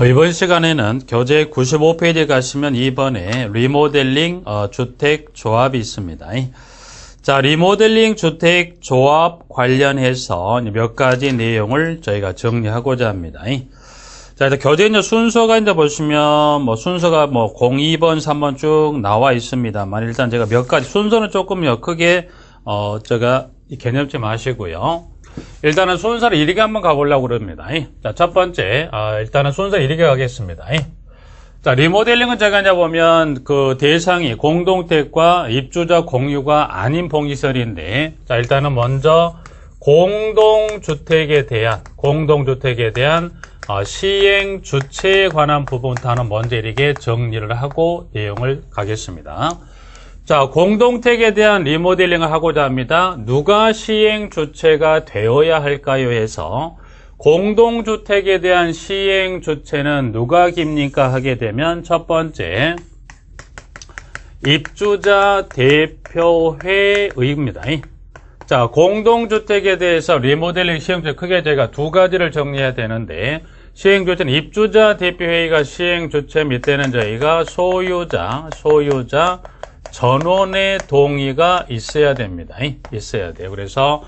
이번 시간에는 교재 95페이지에 가시면 2번에 리모델링 주택 조합이 있습니다. 자, 리모델링 주택 조합 관련해서 몇 가지 내용을 저희가 정리하고자 합니다. 자, 일단 교재 이제 순서가 이제 보시면 순서가 0, 2번, 3번 쭉 나와 있습니다만 일단 제가 몇 가지 순서는 조금 크게 제가 개념 좀 하시고요. 일단은 순서를 이렇게 한번 가보려고 그럽니다. 자, 첫 번째, 일단은 순서를 이렇게 가겠습니다. 자, 리모델링은 제가 이제 보면 그 대상이 공동택과 입주자 공유가 아닌 봉기설인데, 자, 일단은 먼저 공동주택에 대한 시행 주체에 관한 부분부터는 먼저 이렇게 정리를 하고 내용을 가겠습니다. 자, 공동택에 대한 리모델링을 하고자 합니다. 누가 시행 주체가 되어야 할까요? 해서 공동주택에 대한 시행 주체는 누가 깁니까? 하게 되면 첫 번째 입주자 대표회의입니다. 자, 공동주택에 대해서 리모델링 시행주체 크게 제가 두 가지를 정리해야 되는데 시행주체는 입주자 대표회의가 시행주체 밑에는 저희가 소유자 전원의 동의가 있어야 됩니다. 있어야 돼요. 그래서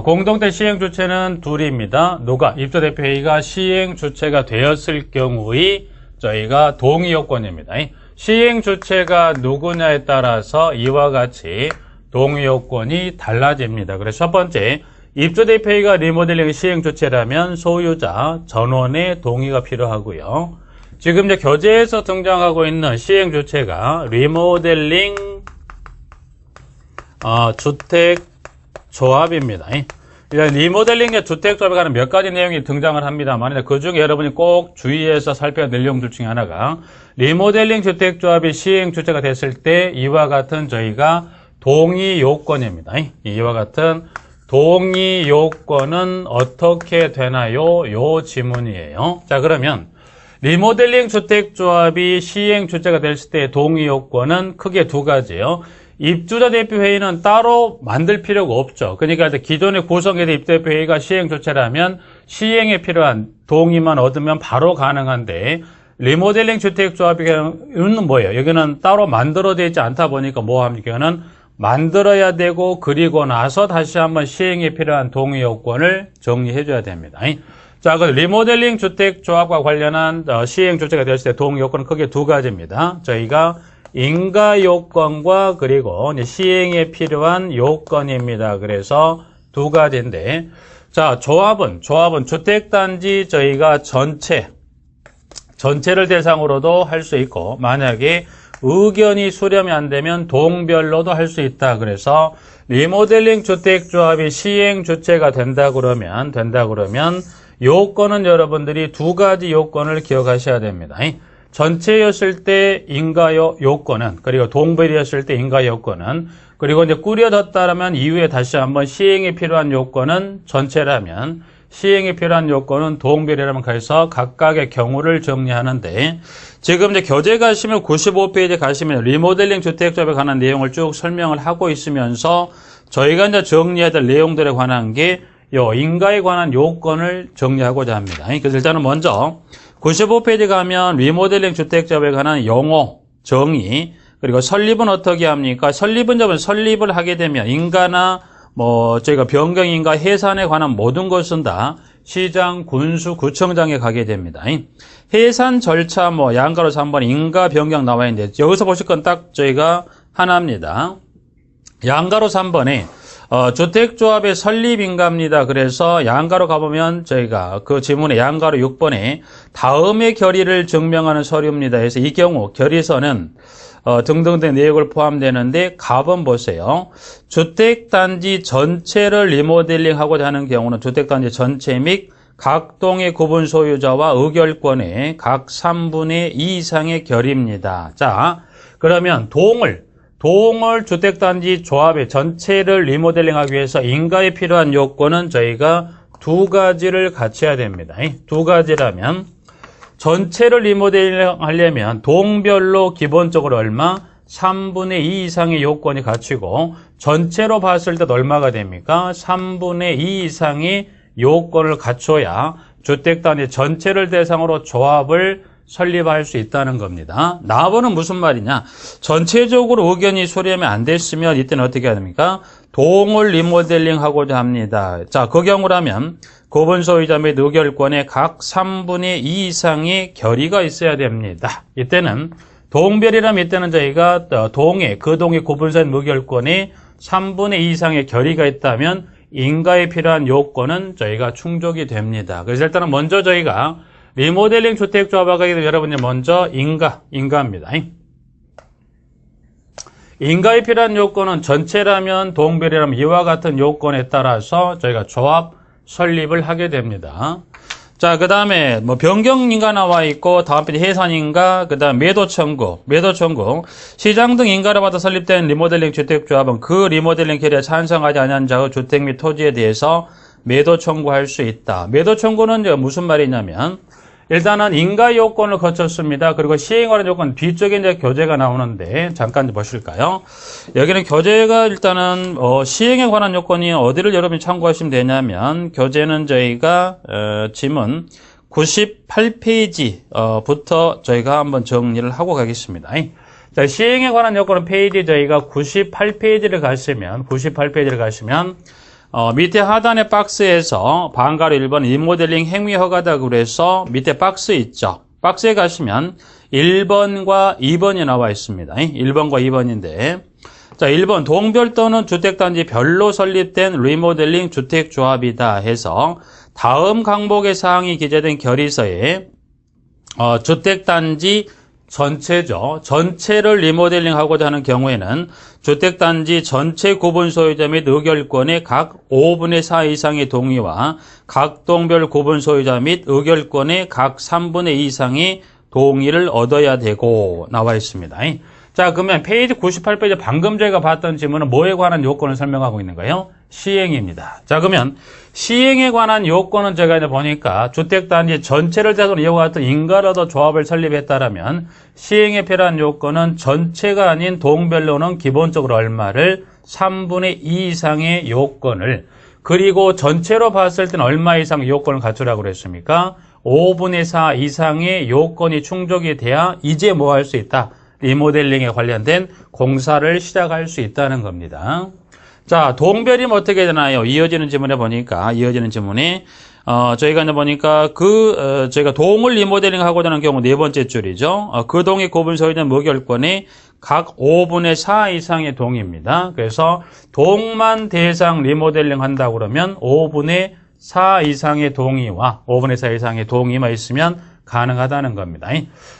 공동택 시행 주체는 둘입니다. 누가 입주자 대표회의가 시행 주체가 되었을 경우의 저희가 동의 요건입니다. 시행 주체가 누구냐에 따라서 이와 같이 동의 요건이 달라집니다. 그래서 첫 번째 입주자 대표회의가 리모델링 시행 주체라면 소유자 전원의 동의가 필요하고요. 지금 이제 교재에서 등장하고 있는 시행 주체가 리모델링 주택 조합입니다. 리모델링의 주택 조합에 관한 몇 가지 내용이 등장을 합니다만 그 중에 여러분이 꼭 주의해서 살펴야 될 내용들 중에 하나가 리모델링 주택 조합이 시행 주체가 됐을 때 이와 같은 저희가 동의 요건입니다. 이와 같은 동의 요건은 어떻게 되나요? 요 지문이에요. 자, 그러면 리모델링 주택조합이 시행 주체가 됐을 때 동의 요건은 크게 두 가지예요. 입주자 대표회의는 따로 만들 필요가 없죠. 그러니까 기존에 구성된 입주자 대표회의가 시행 주체라면 시행에 필요한 동의만 얻으면 바로 가능한데 리모델링 주택조합은 뭐예요? 여기는 따로 만들어져 있지 않다 보니까 뭐합니까? 이거는 만들어야 되고 그리고 나서 다시 한번 시행에 필요한 동의 요건을 정리해 줘야 됩니다. 자, 그 리모델링 주택조합과 관련한 시행 주체가 되었을 때 동의 요건은 크게 두 가지입니다. 저희가 인가 요건과 그리고 시행에 필요한 요건입니다. 그래서 두 가지인데, 자, 조합은 주택단지 저희가 전체를 대상으로도 할 수 있고, 만약에 의견이 수렴이 안 되면 동별로도 할 수 있다. 그래서 리모델링 주택조합이 시행 주체가 된다 그러면 요건은 여러분들이 두 가지 요건을 기억하셔야 됩니다. 전체였을 때 인가 요건은, 그리고 동별이었을 때 인가 요건은, 그리고 이제 꾸려졌다라면 이후에 다시 한번 시행에 필요한 요건은 전체라면, 시행에 필요한 요건은 동별이라면 해서 각각의 경우를 정리하는데, 지금 이제 교재 가시면 95페이지 가시면 리모델링 주택조합에 관한 내용을 쭉 설명을 하고 있으면서 저희가 이제 정리해야 될 내용들에 관한 게 인가에 관한 요건을 정리하고자 합니다. 그래서 일단은 먼저 95페이지 가면 리모델링 주택조합에 관한 용어, 정의, 그리고 설립은 어떻게 합니까? 설립을 하게 되면 인가나 저희가 변경인가 해산에 관한 모든 것은 다 시장, 군수, 구청장에 가게 됩니다. 해산 절차 양가로 3번 인가 변경 나와 있는데 여기서 보실 건 딱 저희가 하나입니다. 양가로 3번에 주택조합의 설립인가입니다. 그래서 양가로 가보면 저희가 그 지문에 양가로 6번에 다음의 결의를 증명하는 서류입니다. 그래서 이 경우 결의서는 등등등 내역을 포함되는데 가번 보세요. 주택단지 전체를 리모델링 하고자 하는 경우는 주택단지 전체 및 각 동의 구분 소유자와 의결권의 각 3분의 2 이상의 결의입니다. 자, 그러면 동을 주택단지 조합의 전체를 리모델링하기 위해서 인가에 필요한 요건은 저희가 두 가지를 갖춰야 됩니다. 두 가지라면 전체를 리모델링 하려면 동별로 기본적으로 얼마? 3분의 2 이상의 요건이 갖추고 전체로 봤을 때 얼마가 됩니까? 3분의 2 이상의 요건을 갖춰야 주택단지 전체를 대상으로 조합을 설립할 수 있다는 겁니다. 나번은 무슨 말이냐? 전체적으로 의견이 수렴이 안 됐으면 이때는 어떻게 해야 됩니까? 동을 리모델링 하고자 합니다. 자, 그 경우라면 구분 소유자 및 의결권의 각 3분의 2 이상의 결의가 있어야 됩니다. 이때는 동별이라면 이때는 저희가 그 동의 구분소유 의결권이 3분의 2 이상의 결의가 있다면 인가에 필요한 요건은 저희가 충족이 됩니다. 그래서 일단은 먼저 저희가 리모델링 주택조합하기 위해 여러분이 먼저 인가입니다. 인가에 필요한 요건은 전체라면 동별이라면 이와 같은 요건에 따라서 저희가 조합 설립을 하게 됩니다. 자, 그 다음에 변경인가 나와 있고 다음 페이지 해산인가, 그 다음 매도 청구, 시장 등 인가를 받아 설립된 리모델링 주택조합은 그 리모델링 결의에 찬성하지 않은 자의 주택 및 토지에 대해서 매도 청구할 수 있다. 매도 청구는 무슨 말이냐면 일단은 인가 요건을 거쳤습니다. 그리고 시행하는 요건 뒤쪽에 이제 교재가 나오는데 잠깐 보실까요? 여기는 교재가 일단은 시행에 관한 요건이 어디를 여러분이 참고하시면 되냐면 교재는 저희가 지문 98페이지부터 저희가 한번 정리를 하고 가겠습니다. 자, 시행에 관한 요건은 페이지 저희가 98페이지를 가시면 밑에 하단의 박스에서 방가로 1번 리모델링 행위 허가다 그래서 밑에 박스 있죠. 박스에 가시면 1번과 2번이 나와 있습니다. 1번과 2번인데 자, 1번 동별 또는 주택단지 별로 설립된 리모델링 주택조합이다 해서 다음 항목의 사항이 기재된 결의서에 주택단지 전체를 리모델링하고자 하는 경우에는 주택단지 전체 구분 소유자 및 의결권의 각 5분의 4 이상의 동의와 각 동별 구분 소유자 및 의결권의 각 3분의 2 이상의 동의를 얻어야 되고 나와 있습니다. 자, 그러면 페이지 98페이지 방금 저희가 봤던 지문은 뭐에 관한 요건을 설명하고 있는 거예요? 시행입니다. 자, 그러면 시행에 관한 요건은 제가 이제 보니까 주택단지 전체를 대상으로 이와 같은 인가라도 조합을 설립했다라면 시행에 필요한 요건은 전체가 아닌 동별로는 기본적으로 얼마를 3분의 2 이상의 요건을 그리고 전체로 봤을 때는 얼마 이상의 요건을 갖추라고 그랬습니까? 5분의 4 이상의 요건이 충족이 돼야 이제 뭐 할 수 있다? 리모델링에 관련된 공사를 시작할 수 있다는 겁니다. 자, 동별이면 어떻게 되나요? 이어지는 지문에 저희가 이제 보니까 저희가 동을 리모델링 하고자 하는 경우 네 번째 줄이죠. 그 동의 구분 소유자 무결권이 각 5분의 4 이상의 동의입니다. 그래서 동만 대상 리모델링 한다고 그러면 5분의 4 이상의 동의와 5분의 4 이상의 동의만 있으면 가능하다는 겁니다.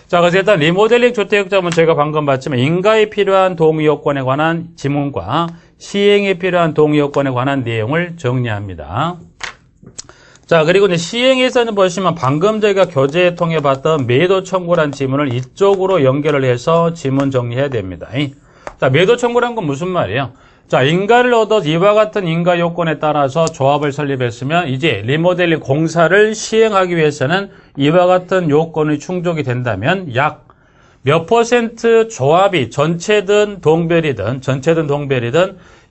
자, 그래서 일단 리모델링 주택조합은 저희가 방금 봤지만 인가에 필요한 동의 요건에 관한 지문과 시행에 필요한 동의 요건에 관한 내용을 정리합니다. 자, 그리고 이제 시행에서는 보시면 방금 저희가 교재에 통해 봤던 매도 청구란 지문을 이쪽으로 연결을 해서 지문 정리해야 됩니다. 자, 매도 청구란 건 무슨 말이에요? 자, 인가를 얻어 이와 같은 인가 요건에 따라서 조합을 설립했으면 이제 리모델링 공사를 시행하기 위해서는 이와 같은 요건이 충족이 된다면 약 몇 퍼센트 조합이 전체든 동별이든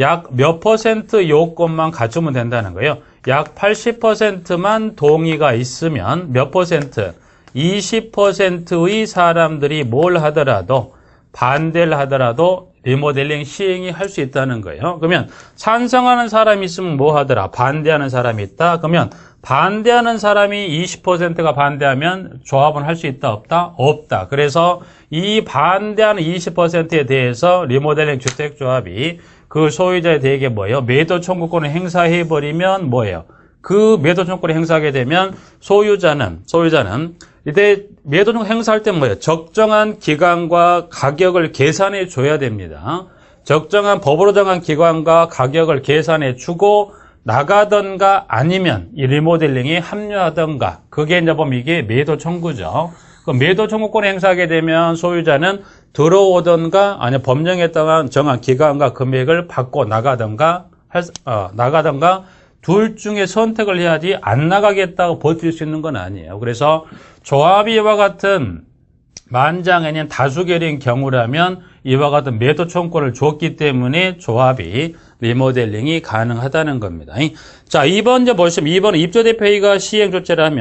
약 몇 퍼센트 요건만 갖추면 된다는 거예요. 약 80%만 동의가 있으면 몇 퍼센트? 20%의 사람들이 뭘 하더라도 반대를 하더라도 리모델링 시행이 할 수 있다는 거예요. 그러면 찬성하는 사람이 있으면 뭐 하더라? 반대하는 사람이 있다? 그러면 반대하는 사람이 20%가 반대하면 조합은 할 수 있다? 없다? 없다. 그래서 이 반대하는 20%에 대해서 리모델링 주택조합이 그 소유자에 대해 뭐예요? 매도 청구권을 행사해버리면 뭐예요? 그 매도 청구권을 행사하게 되면 소유자는 이때 매도 청구 행사할 때 뭐예요? 적정한 기간과 가격을 계산해 줘야 됩니다. 적정한 법으로 정한 기간과 가격을 계산해 주고 나가던가 아니면 이 리모델링에 합류하던가 그게 이제 보면 이게 매도 청구죠. 그 매도 청구권을 행사하게 되면 소유자는 들어오던가 아니면 법령에 따른 정한 기간과 금액을 받고 나가던가 둘 중에 선택을 해야지 안 나가겠다고 버틸 수 있는 건 아니에요. 그래서 조합이 이와 같은 만장일인 다수결인 경우라면 이와 같은 매도 청구권을 줬기 때문에 조합이 리모델링이 가능하다는 겁니다. 자, 2번 이제 보시면 2번은 입주대표회의가 시행 조치를 하면